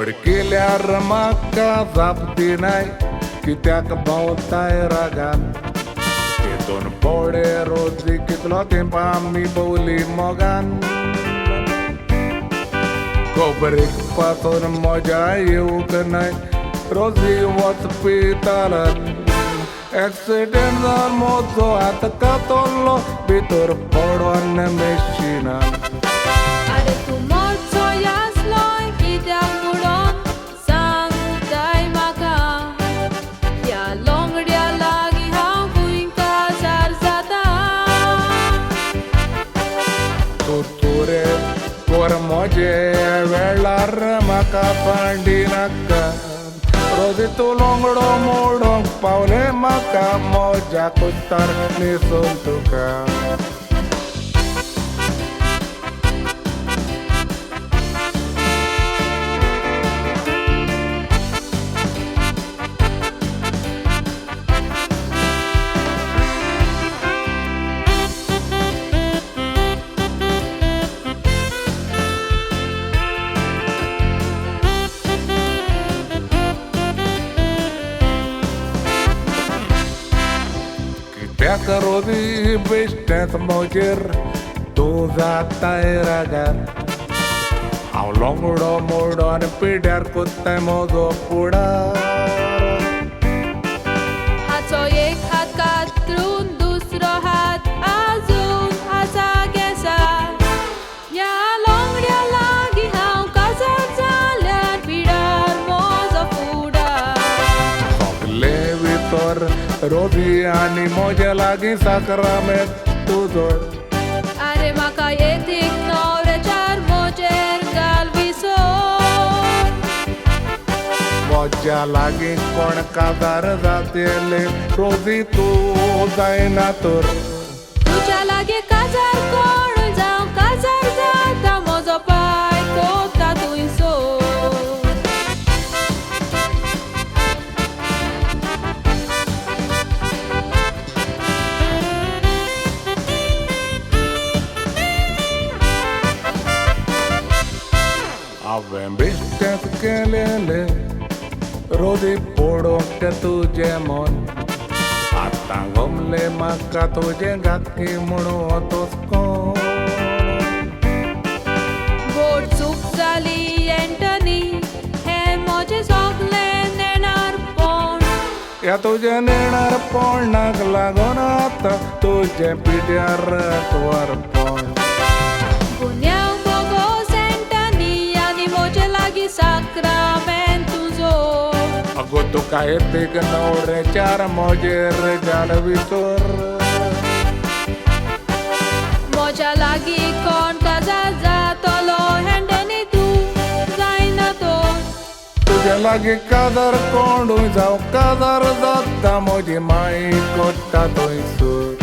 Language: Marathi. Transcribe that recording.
चोड केल्यार म्हाका जापती नाय कित्याक भोंवताय रागान तेतून पोडे रोजी कितलो तेंप आमी भोवली मोगान खबरेक पासून मजा येवंक नाय रोजी वचपी तालन एक्सिडेंट जावन म्हजो हात कातरलो भितर पडोन मेशिनान आरे तूं मोडचो यासलोय कित्याक म्हणून सांगताय म्हाका त्या लोंगड्या लागीं हांव खूंय काजार जाता तूं रे वर म्हजे वेळार म्हाका पांडी नाका रोजी तूं लोंगडो मोडोंक पावले म्हाका मोज्या कुत्तार न्हेसून तुका कित्याक रोजी बेश्टेंच म्हजेर तूं जाताय रागार हांव लोंगडो मोडोन पिड्यार कोत्ताय म्हजो फुडार हाचो एक हात कातरून दुसरो हात आजून आसा केसार ह्या लोंगड्या लागीं हांव काजार जाल्यार पिडार म्हजो फुडार सगले भितर रोजी आनी म्हजे लागीं साक्रामेंत तुजो आरे म्हाका येतीक न्हवऱ्याच्यार म्हजेर घाल विसर म्हज्या लागीं कोण काजार जातेले रोजी तूं जायना तर तुज्या लागीं काजार कोण जावं काजार जाता म्हजो पांय कोता थंयसर हांवें बेश्टेंच केलेले रोजी पडोवंक तें तुजें मन आतां गमले म्हाका तुजें घातकी म्हणून तोसकोन बोट चूक जाली एंटनी हें म्हजें सगलें नेणारपण ह्या तुजें नेणारपणाक लागून आतां तुजें पिड्यार वारपण गुन्यांव बोगोस एंटनी आनी म्हजे लागीं साक्रामेंत तुजो आगो तुका येतीक न्हवऱ्याच्यार म्हजेर घाल विसर म्हज्या लागीं कोण काजार जातलो एंटनी तूं जायना तर तुज्या लागीं काजार कोणूय जावं काजार जाता म्हजी माय कोत्ता थंयसर